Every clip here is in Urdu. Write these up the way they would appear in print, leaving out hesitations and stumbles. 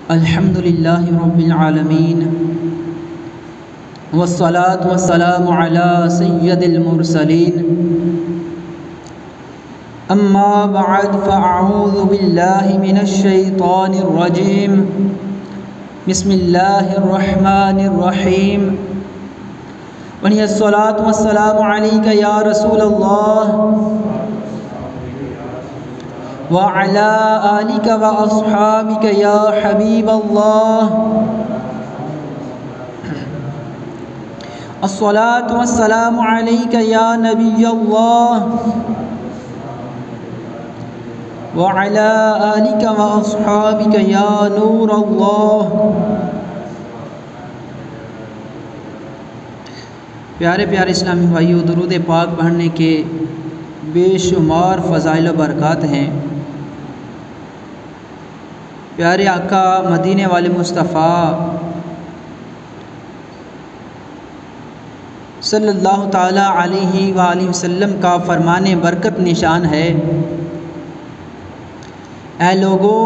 الحمد للہ رب العالمین والصلاة والسلام علی سید المرسلین اما بعد فاعوذ باللہ من الشیطان الرجیم بسم اللہ الرحمن الرحیم وَنِيَ الصلاة والسلام علیک یا رسول اللہ وَعَلَىٰ آلِكَ وَأَصْحَابِكَ يَا حَبِيبَ اللَّهِ الصَّلَاةُ وَالسَّلَامُ عَلَيْكَ يَا نَبِيَّ اللَّهِ وَعَلَىٰ آلِكَ وَأَصْحَابِكَ يَا نُورَ اللَّهِ۔ پیارے پیارے اسلامی بھائیو، درود پاک پڑھنے کے بے شمار فضائل و برکات ہیں۔ پیارے آقا مدینے والے مصطفیٰ صلی اللہ تعالیٰ علیہ وآلہ وسلم کا فرمان برکت نشان ہے، اے لوگو،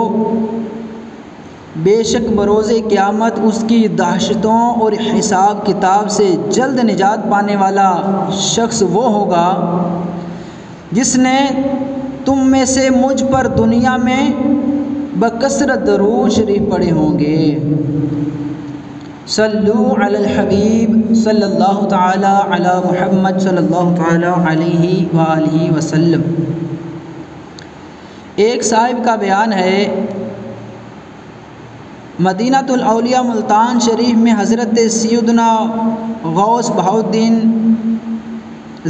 بے شک بروز قیامت اس کی دہشتوں اور حساب کتاب سے جلد نجات پانے والا شخص وہ ہوگا جس نے تم میں سے مجھ پر دنیا میں بکثرت درود شریف پڑھے ہوں گے۔ صلو علی الحبیب صلی اللہ تعالی علی محمد صلی اللہ تعالی علیہ وآلہ وسلم۔ ایک صاحب کا بیان ہے، مدینہ الاولیاء ملتان شریف میں حضرت سیدنا غوث بہاؤالدین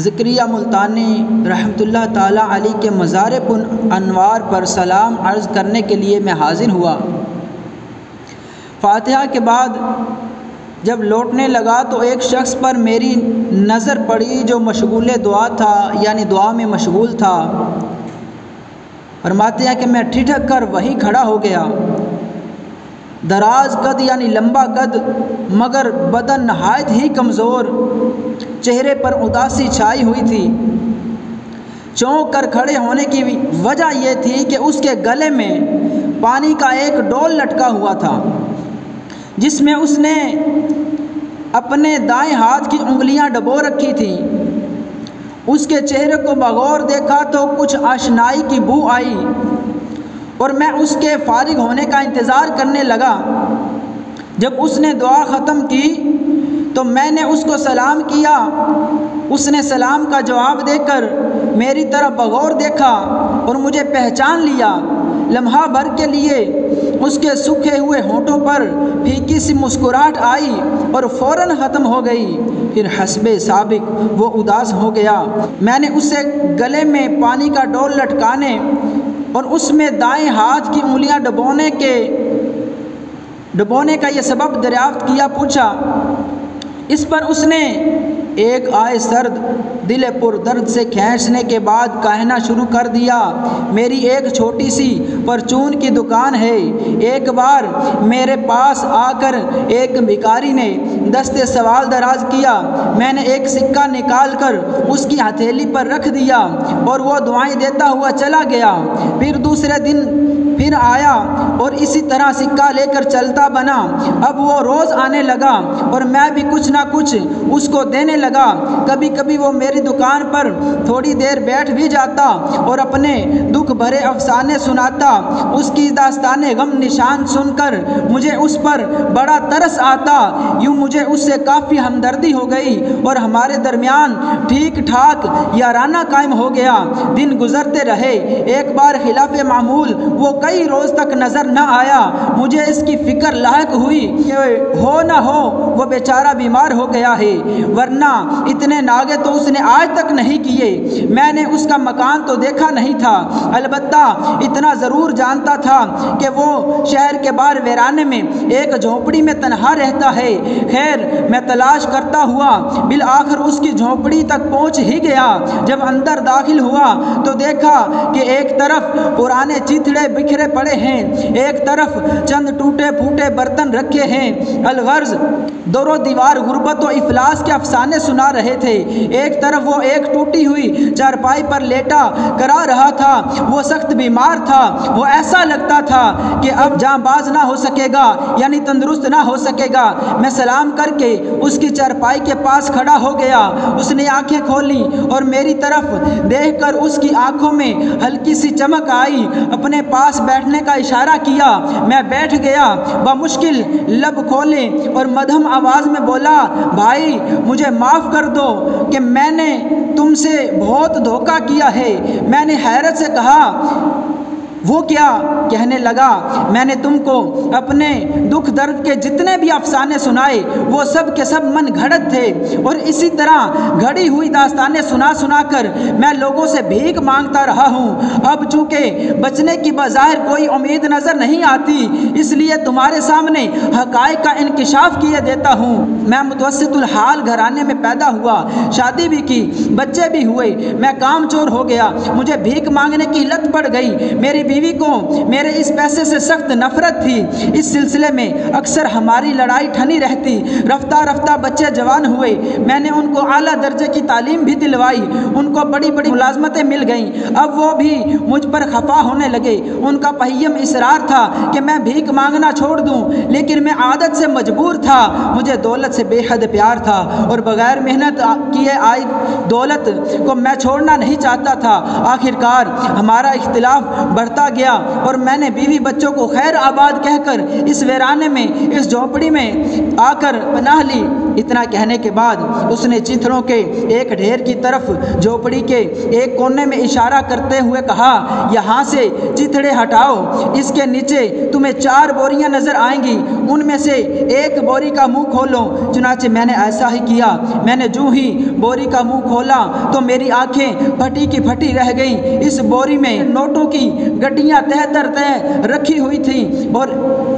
ذکریہ ملتانی رحمۃ اللہ تعالیٰ علیہ کے مزار انوار پر سلام عرض کرنے کے لیے میں حاضر ہوا۔ فاتحہ کے بعد جب لوٹنے لگا تو ایک شخص پر میری نظر پڑی جو مشغول دعا تھا، یعنی دعا میں مشغول تھا۔ فرماتے ہیں کہ میں ٹھٹک کر وہیں کھڑا ہو گیا۔ دراز قد یعنی لمبا قد مگر بدن نہایت ہی کمزور، چہرے پر اداسی چھائی ہوئی تھی۔ چونک کر کھڑے ہونے کی وجہ یہ تھی کہ اس کے گلے میں پانی کا ایک ڈول لٹکا ہوا تھا جس میں اس نے اپنے دائیں ہاتھ کی انگلیاں ڈبو رکھی تھیں۔ اس کے چہرے کو بغور دیکھا تو کچھ آشنائی کی بو آئی اور میں اس کے فارغ ہونے کا انتظار کرنے لگا۔ جب اس نے دعا ختم کی تو میں نے اس کو سلام کیا۔ اس نے سلام کا جواب دے کر میری طرف بغور دیکھا اور مجھے پہچان لیا۔ لمحہ بھر کے لیے اس کے سوکھے ہوئے ہونٹوں پر پھیکی سی مسکراہٹ آئی اور فوراً ختم ہو گئی۔ پھر حسب سابق وہ اداس ہو گیا۔ میں نے اسے گلے میں پانی کا ڈول لٹکانے اور اس میں دائیں ہاتھ کی انگلیاں ڈبونے کا یہ سبب دریافت کیا، پوچھا۔ اس پر اس نے ایک آئے سرد دل پر درد سے کھینچنے کے بعد کہنا شروع کر دیا، میری ایک چھوٹی سی پرچون کی دکان ہے۔ ایک بار میرے پاس آ کر ایک بھکاری نے دست سوال دراز کیا۔ میں نے ایک سکہ نکال کر اس کی ہتھیلی پر رکھ دیا اور وہ دعائیں دیتا ہوا چلا گیا۔ پھر دوسرے دن پھر آیا اور اسی طرح سکہ لے کر چلتا بنا۔ اب وہ روز آنے لگا اور میں بھی کچھ نہ کچھ اس کو دینے لگا۔ کبھی کبھی وہ میری دکان پر تھوڑی دیر بیٹھ بھی جاتا اور اپنے دکھ بھرے افسانے سناتا۔ اس کی داستان غم نشان سن کر مجھے اس پر بڑا ترس آتا۔ یوں مجھے اس سے کافی ہمدردی ہو گئی اور ہمارے درمیان ٹھیک ٹھاک یارانہ قائم ہو گیا۔ دن گزرتے رہے۔ ایک بار خلاف معمول وہ کئی روز تک نظر نہ آیا۔ مجھے اس کی فکر لاحق ہوئی کہ ہو نہ ہو وہ بیچارہ بیمار ہو گیا ہے، ورنہ اتنے ناغے تو اس نے آج تک نہیں کیے۔ میں نے اس کا مکان تو دیکھا نہیں تھا، البتہ اتنا ضرور جانتا تھا کہ وہ شہر کے باہر ویرانے میں ایک جھونپڑی میں تنہا رہتا ہے۔ خیر میں تلاش کرتا ہوا بالآخر اس کی جھونپڑی تک پہنچ ہی گیا۔ جب اندر داخل ہوا تو دیکھا کہ ایک طرف پرانے چیتڑے بکھرے بکھرے پڑے ہیں، ایک طرف چند ٹوٹے پھوٹے برتن رکھے ہیں۔ الغرض دور و دیوار غربت و افلاس کے افسانے سنا رہے تھے۔ ایک طرف وہ ایک ٹوٹی ہوئی چارپائی پر لیٹا کرا رہا تھا، وہ سخت بیمار تھا، وہ ایسا لگتا تھا کہ اب جاں باز نہ ہو سکے گا، یعنی تندرست نہ ہو سکے گا۔ میں سلام کر کے اس کی چارپائی کے پاس کھڑا ہو گیا۔ اس نے آنکھیں کھولی اور میری طرف دیکھ کر اس کی آنکھوں میں ہلکی سی چمک آئی، اپنے پاس بیٹھنے کا اشارہ کیا۔ میں بیٹھ گیا۔ بمشکل لب کھولے اور مدھم آواز میں بولا، بھائی مجھے معاف کر دو کہ میں نے تم سے بہت دھوکہ کیا ہے۔ میں نے حیرت سے کہا، وہ کیا؟ کہنے لگا، میں نے تم کو اپنے دکھ درد کے جتنے بھی افسانے سنائے وہ سب کے سب من گھڑت تھے، اور اسی طرح گھڑی ہوئی داستانیں سنا سنا کر میں لوگوں سے بھیک مانگتا رہا ہوں۔ اب چونکہ بچنے کی بظاہر کوئی امید نظر نہیں آتی، اس لیے تمہارے سامنے حقائق کا انکشاف کیے دیتا ہوں۔ میں متوسط الحال گھرانے میں پیدا ہوا، شادی بھی کی، بچے بھی ہوئے، میں کام چور ہو گیا، مجھے بھیک مانگنے کی لت پڑ گئی۔ میری بیوی کو میرے اس پیسے سے سخت نفرت تھی۔ اس سلسلے میں اکثر ہماری لڑائی ٹھنی رہتی۔ رفتہ رفتہ بچے جوان ہوئے، میں نے ان کو اعلیٰ درجے کی تعلیم بھی دلوائی، ان کو بڑی بڑی ملازمتیں مل گئیں۔ اب وہ بھی مجھ پر خفا ہونے لگے۔ ان کا پہیم اصرار تھا کہ میں بھیک مانگنا چھوڑ دوں، لیکن میں عادت سے مجبور تھا۔ مجھے دولت سے بے حد پیار تھا اور بغیر محنت کیے آئی دولت کو میں چھوڑنا نہیں چاہتا تھا۔ آخرکار ہمارا اختلاف بڑھتا گیا اور میں نے بیوی بچوں کو خیر آباد کہہ کر اس ویرانے میں، اس جھونپڑی میں آ کر پناہ لی۔ اتنا کہنے کے بعد اس نے چیتھڑوں کے ایک ڈھیر کی طرف جھونپڑی کے ایک کونے میں اشارہ کرتے ہوئے کہا، یہاں سے چیتھڑے ہٹاؤ، اس کے نیچے تمہیں 4 بوریاں نظر آئیں گی، ان میں سے ایک بوری کا منہ کھولو۔ چنانچہ میں نے ایسا ہی کیا۔ میں نے جو ہی بوری کا منہ کھولا تو میری آنکھیں پھٹی کی پھٹی رہ گئیں۔ اس بوری میں نوٹوں کی گڈیاں تہ در تہ رکھی ہوئی تھیں اور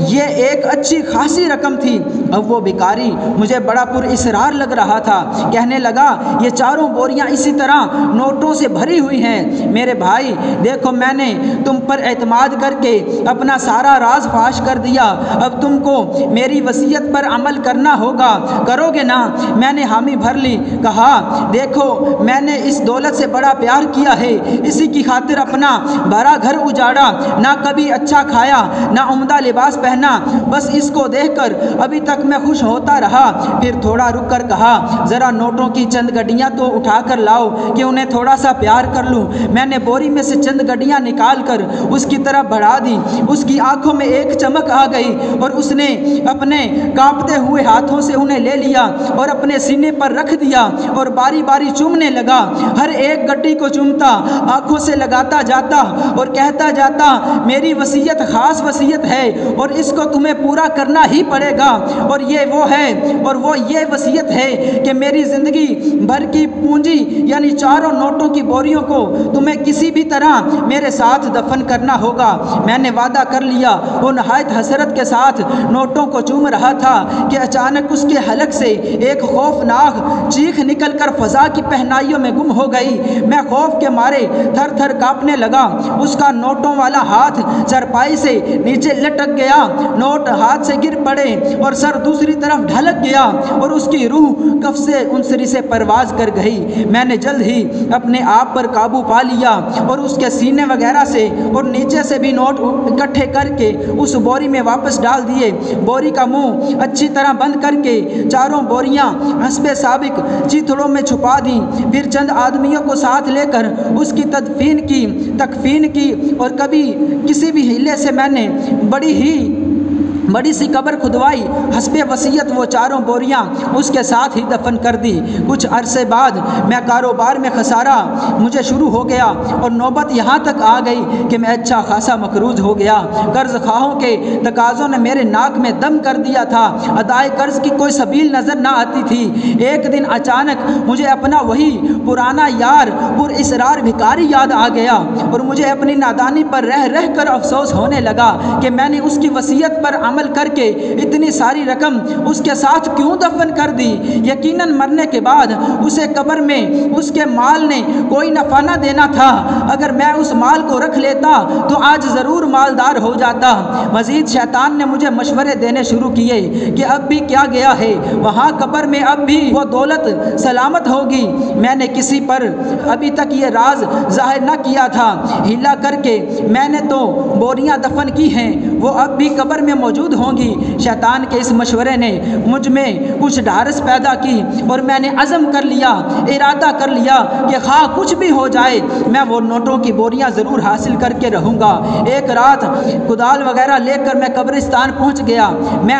یہ ایک اچھی خاصی رقم تھی۔ اب وہ بیکاری مجھے بڑا پر اصرار لگ رہا تھا۔ کہنے لگا، یہ 4 بوریاں اسی طرح نوٹوں سے بھری ہوئی ہیں۔ میرے بھائی دیکھو، میں نے تم پر اعتماد کر کے اپنا سارا راز فاش کر دیا۔ اب تم کو میری وصیت پر عمل کرنا ہوگا، کرو گے نا؟ میں نے حامی بھر لی۔ کہا، دیکھو میں نے اس دولت سے بڑا پیار کیا ہے، اسی کی خاطر اپنا بھرا گھر اجاڑا، نہ کبھی اچھا کھایا نہ عمدہ لباس پہنا، بس اس کو دیکھ کر ابھی تک میں خوش ہوتا رہا۔ پھر تھوڑا رک کر کہا، ذرا نوٹوں کی چند گڈیاں تو اٹھا کر لاؤ کہ انہیں تھوڑا سا پیار کر لوں۔ میں نے بوری میں سے چند گڈیاں نکال کر اس کی طرف بڑھا دی۔ اس کی آنکھوں میں ایک چمک آ گئی اور اس نے اپنے کانپتے ہوئے ہاتھوں سے انہیں لے لیا اور اپنے سینے پر رکھ دیا اور باری باری چومنے لگا۔ ہر ایک گڈی کو چومتا، آنکھوں سے لگاتا جاتا اور کہتا جاتا، میری وصیت خاص وصیت ہے اور اس کو تمہیں پورا کرنا ہی پڑے گا، اور یہ وہ ہے اور وہ یہ وصیت ہے کہ میری زندگی بھر کی پونجی یعنی 4 نوٹوں کی بوریوں کو تمہیں کسی بھی طرح میرے ساتھ دفن کرنا ہوگا۔ میں نے وعدہ کر لیا۔ وہ نہایت حسرت کے ساتھ نوٹوں کو چوم رہا تھا کہ اچانک اس کے حلق سے ایک خوفناک چیخ نکل کر فضا کی پہنائیوں میں گم ہو گئی۔ میں خوف کے مارے تھر تھر کانپنے لگا۔ اس کا نوٹوں والا ہاتھ چرپائی سے نیچے لٹک گیا، نوٹ ہاتھ سے گر پڑے اور سر دوسری طرف ڈھلک گیا اور اس کی روح کف سے انصری سے پرواز کر گئی۔ میں نے جلد ہی اپنے آپ پر قابو پا لیا اور اس کے سینے وغیرہ سے اور نیچے سے بھی نوٹ اکٹھے کر کے اس بوری میں واپس ڈال دیے۔ بوری کا منہ اچھی طرح بند کر کے 4 بوریاں حسب سابق چیتھڑوں میں چھپا دیں۔ پھر چند آدمیوں کو ساتھ لے کر اس کی تکفین کی اور کبھی کسی بھی ہیلے سے میں نے بڑی سی قبر کھدوائی۔ حسب وصیت وہ 4 بوریاں اس کے ساتھ ہی دفن کر دی۔ کچھ عرصے بعد میں کاروبار میں خسارہ مجھے شروع ہو گیا اور نوبت یہاں تک آ گئی کہ میں اچھا خاصا مقروض ہو گیا۔ قرض خواہوں کے تقاضوں نے میرے ناک میں دم کر دیا تھا۔ ادائے قرض کی کوئی سبیل نظر نہ آتی تھی۔ ایک دن اچانک مجھے اپنا وہی پرانا یار پر اصرار بھکاری یاد آ گیا اور مجھے اپنی نادانی پر رہ رہ کر افسوس ہونے لگا کہ میں نے اس کی وصیت پر عمل کر کے اتنی ساری رقم اس کے ساتھ کیوں دفن کر دی؟ یقیناً مرنے کے بعد اسے قبر میں اس کے مال نے کوئی نفع نہ دینا تھا۔ اگر میں اس مال کو رکھ لیتا تو آج ضرور مالدار ہو جاتا۔ مزید شیطان نے مجھے مشورے دینے شروع کیے کہ اب بھی کیا گیا ہے، وہاں قبر میں اب بھی وہ دولت سلامت ہوگی۔ میں نے کسی پر ابھی تک یہ راز ظاہر نہ کیا تھا، ہلا کر کے میں نے تو بوریاں دفن کی ہیں، وہ اب بھی قبر میں موجود ہوں گی۔ شیطان کے اس مشورے نے مجھ میں کچھ ڈھارس پیدا کی اور میں نے عزم کر لیا، ارادہ کر لیا کہ خواہ کچھ بھی ہو جائے میں وہ نوٹوں کی بوریاں ضرور حاصل کر کے رہوں گا۔ ایک رات کدال وغیرہ لے کر میں قبرستان پہنچ گیا۔ میں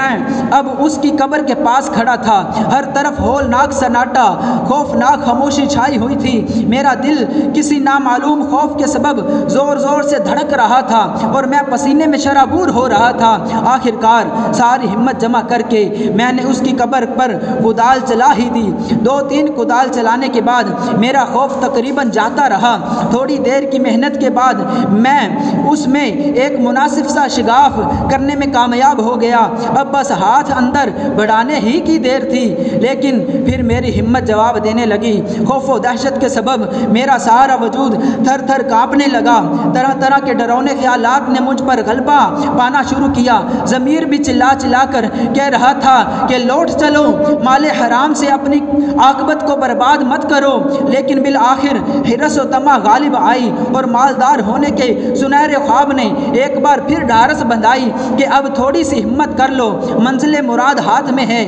اب اس کی قبر کے پاس کھڑا تھا، ہر طرف ہولناک سناٹا، خوفناک خاموشی چھائی ہوئی تھی۔ میرا دل کسی نامعلوم خوف کے سبب زور زور سے دھڑک رہا تھا اور میں پسینے میں شرابور ہو رہا تھا۔ آخر کار ساری ہمت جمع کر کے میں نے اس کی قبر پر کدال چلا ہی دی۔ 2-3 کدال چلانے کے بعد میرا خوف تقریباً جاتا رہا۔ تھوڑی دیر کی محنت کے بعد میں اس میں ایک مناسب سا شگاف کرنے میں کامیاب ہو گیا۔ اب بس ہاتھ اندر بڑھانے ہی کی دیر تھی، لیکن پھر میری ہمت جواب دینے لگی۔ خوف و دہشت کے سبب میرا سارا وجود تھر تھر کانپنے لگا۔ طرح طرح کے ڈراؤنے خیالات نے مجھ پر غلبہ پانا شروع کیا۔ ضمیر بھی چلا چلا کر کہہ رہا تھا کہ لوٹ چلو، مال حرام سے اپنی عاقبت کو برباد مت کرو۔ لیکن بالآخر حرص و طمع غالب آئی اور مالدار ہونے کے سنہرے خواب نے ایک بار پھر ڈھارس بندھائی کہ اب تھوڑی سی ہمت کر لو، منزل مراد ہاتھ میں ہے۔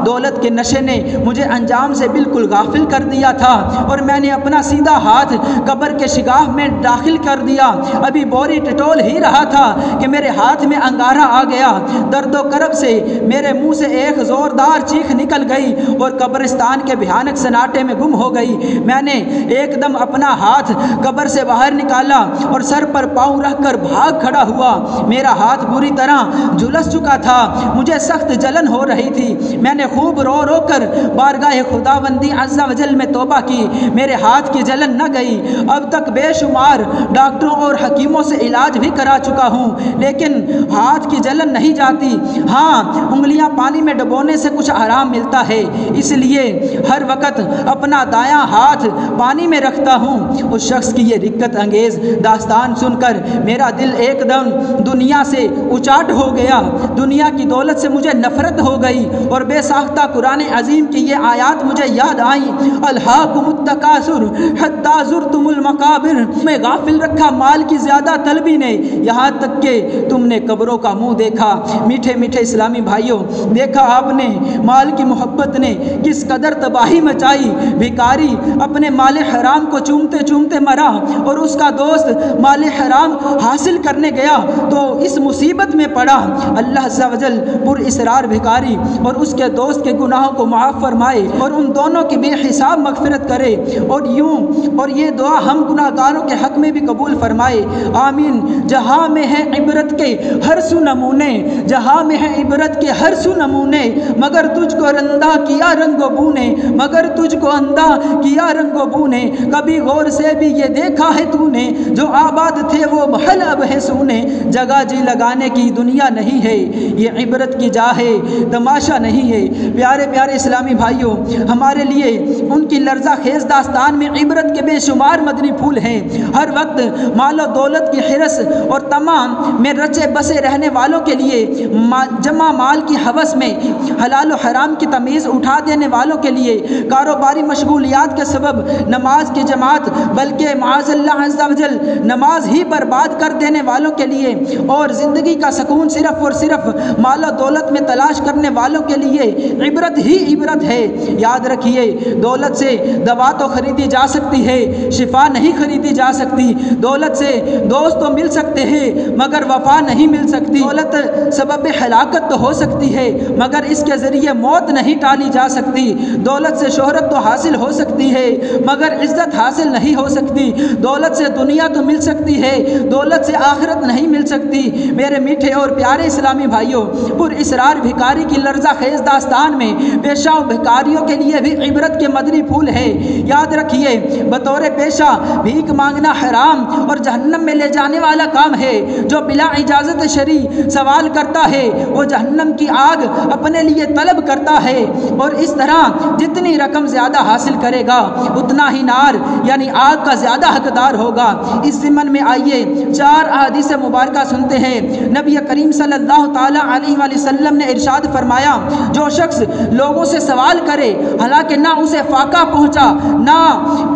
دولت کے نشے نے مجھے انجام سے بالکل غافل کر دیا تھا اور میں نے اپنا سیدھا ہاتھ قبر کے شگاف میں داخل کر دیا۔ ابھی بوری ٹٹول ہی رہا تھا کہ میرے ہاتھ میں انگارہ آ گیا۔ درد و کرب سے میرے منہ سے ایک زوردار چیخ نکل گئی اور قبرستان کے بھیانک سناٹے میں گم ہو گئی۔ میں نے ایک دم اپنا ہاتھ قبر سے باہر نکالا اور سر پر پاؤں رکھ کر بھاگ کھڑا ہوا۔ میرا ہاتھ بری طرح جھلس چکا تھا، مجھے سخت جلن ہو رہی تھی۔ میں نے خوب رو رو کر بارگاہ خداوندی عز و جل میں توبہ کی، میرے ہاتھ کی جلن نہ گئی۔ اب تک بے شمار ڈاکٹروں اور حکیموں سے علاج بھی کرا چکا ہوں، لیکن ہاتھ کی جلن نہیں جاتی۔ ہاں، انگلیاں پانی میں ڈبونے سے کچھ آرام ملتا ہے، اس لیے ہر وقت اپنا دایاں ہاتھ پانی میں رکھتا ہوں۔ اس شخص کی یہ رقت انگیز داستان سن کر میرا دل ایک دم دنیا سے اچاٹ ہو گیا۔ دنیا کی دولت سے مجھے نفرت ہو گئی اور بے ساختہ قرآن عظیم کی یہ آیات مجھے یاد آئیں۔ الہاکم التکاثر حتی زرتم المقابر، میں غافل رکھا مال کی زیادہ طلبی نے، یہاں تک کہ تم نے قبروں کا منہ دیکھا۔ میٹھے میٹھے اسلامی بھائیوں، دیکھا آپ نے مال کی محبت نے کس قدر تباہی مچائی۔ بھکاری اپنے مال حرام کو چومتے چومتے مرا اور اس کا دوست مال حرام حاصل کرنے گیا تو اس مصیبت میں پڑا۔ اللہ عز و جل پر اسرار بھکاری اور اس کے دوست کے گناہوں کو معاف فرمائے اور ان دونوں کی بے حساب مغفرت کرے، اور یہ دعا ہم گناہ گاروں کے حق میں بھی قبول فرمائے، آمین۔ جہاں میں ہے عبرت کے ہر سو نمونے، جہاں میں ہے عبرت کے ہر سو نمونے، مگر تجھ کو اندھا کیا رنگ و بو نے، مگر تجھ کو اندھا کیا رنگ و بو نے، کبھی غور سے بھی یہ دیکھا ہے تو نے، جو آباد تھے وہ محل اب ہے سونے، جگہ جی لگانے کی دنیا نہیں ہے، یہ عبرت کی جا ہے تماشا نہیں ہے۔ پیارے پیارے اسلامی بھائیوں، ہمارے لیے ان کی لرزہ خیز داستان میں عبرت کے بے شمار مدنی پھول ہیں۔ ہر وقت مال و دولت کی حرص اور طمع میں رچے بسے رہنے والوں کے لیے، جمع مال کی ہوس میں حلال و حرام کی تمیز اٹھا دینے والوں کے لیے، کاروباری مشغولیات کے سبب نماز کی جماعت بلکہ معاذ اللہ عز و جل نماز ہی برباد کر دینے والوں کے لیے، اور زندگی کا سکون صرف اور صرف مال و دولت میں تلاش کرنے والوں کے لیے عبرت ہی عبرت ہے۔ یاد رکھیے، دولت سے دوا تو خریدی جا سکتی ہے، شفا نہیں خریدی جا سکتی۔ دولت سے دوست تو مل سکتے ہیں مگر وفا نہیں مل سکتی۔ دولت سبب ہلاکت تو ہو سکتی ہے مگر اس کے ذریعے موت نہیں ٹالی جا سکتی۔ دولت سے شہرت تو حاصل ہو سکتی ہے مگر عزت حاصل نہیں ہو سکتی۔ دولت سے دنیا تو مل سکتی ہے، دولت سے آخرت نہیں مل سکتی۔ میرے میٹھے اور پیارے اسلامی بھائیوں، پر اسرار بھکاری کی لرزہ خیز داستان میں پیشہ و بھکاریوں کے لیے بھی عبرت کے مدنی پھول ہے۔ یاد رکھیے، بطور پیشہ بھیک مانگنا حرام اور جہنم میں لے جانے والا کام ہے۔ جو بلا اجازت شرعی سوال کرتا ہے وہ جہنم کی آگ اپنے لیے طلب کرتا ہے، اور اس طرح جتنی رقم زیادہ حاصل کرے گا اتنا ہی نار یعنی آگ کا زیادہ حقدار ہوگا۔ اس ضمن میں آئیے 4 احادیث مبارکہ سنتے ہیں۔ نبی کریم صلی اللہ تعالیٰ علیہ وآلہ وسلم نے ارشاد فرمایا، جو شخص لوگوں سے سوال کرے حالانکہ نہ اسے فاقہ پہنچا نہ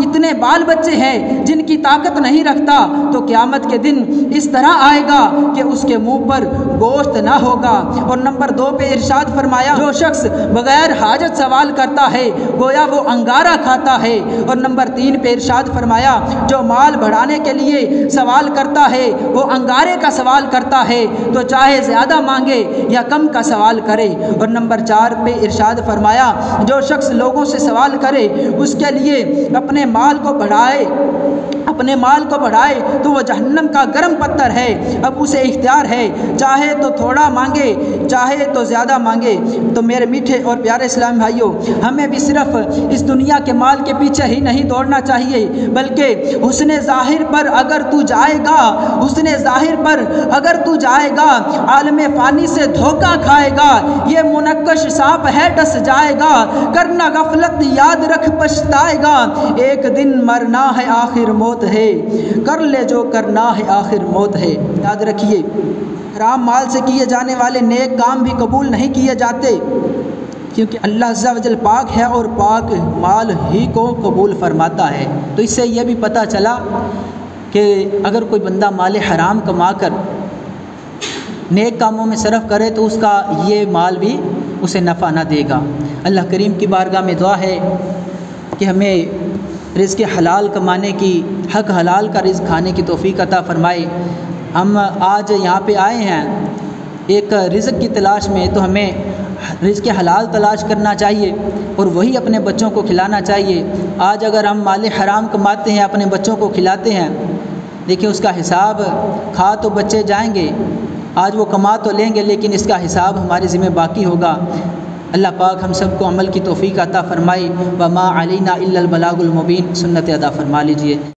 اتنے بال بچے ہیں جن کی طاقت نہیں رکھتا، تو قیامت کے دن اس طرح آئے گا کہ اس کے منہ پر گوشت نہ ہوگا۔ اور نمبر 2 پہ ارشاد فرمایا، جو شخص بغیر حاجت سوال کرتا ہے گویا وہ انگارہ کھاتا ہے۔ اور نمبر 3 پہ ارشاد فرمایا، جو مال بڑھانے کے لیے سوال کرتا ہے وہ انگارے کا سوال کرتا ہے، تو چاہے زیادہ مانگے یا کم کا سوال کرے۔ اور نمبر 4 پہ ارشاد فرمایا، جو شخص لوگوں سے سوال کرے اس کے لیے اپنے مال کو بڑھائے تو وہ جہنم کا گرم پتھر ہے، اب اسے اختیار ہے چاہے تو تھوڑا مانگے چاہے تو زیادہ مانگے۔ تو میرے میٹھے اور پیارے اسلام بھائیوں، ہمیں بھی صرف اس دنیا کے مال کے پیچھے ہی نہیں دوڑنا چاہیے، بلکہ حسن ظاہر پر اگر تو جائے گا عالم فانی سے دھوکہ کھائے گا، یہ منقش سانپ ہے ڈس جائے گا، کرنا غفلت یاد رکھ پچھتائے گا، ایک دن مرنا ہے آخر موت ہے، کر لے جو کرنا ہے آخر موت ہے۔ یاد رکھیے، حرام مال سے کیے جانے والے نیک کام بھی قبول نہیں کیے جاتے، کیونکہ اللہ عز و جل پاک ہے اور پاک مال ہی کو قبول فرماتا ہے۔ تو اس سے یہ بھی پتہ چلا کہ اگر کوئی بندہ مال حرام کما کر نیک کاموں میں صرف کرے تو اس کا یہ مال بھی اسے نفع نہ دے گا۔ اللہ کریم کی بارگاہ میں دعا ہے کہ ہمیں رزق حلال کمانے کی، حق حلال کا رزق کھانے کی توفیق عطا فرمائے۔ ہم آج یہاں پہ آئے ہیں ایک رزق کی تلاش میں، تو ہمیں رزق حلال تلاش کرنا چاہیے اور وہی اپنے بچوں کو کھلانا چاہیے۔ آج اگر ہم مال حرام کماتے ہیں اپنے بچوں کو کھلاتے ہیں، دیکھیں اس کا حساب، کھا تو بچے جائیں گے، آج وہ کما تو لیں گے لیکن اس کا حساب ہمارے ذمہ باقی ہوگا۔ اللہ پاک ہم سب کو عمل کی توفیق عطا فرمائے۔ وما علینا الا البلاغ المبین، سنت ادا فرما لیجئے۔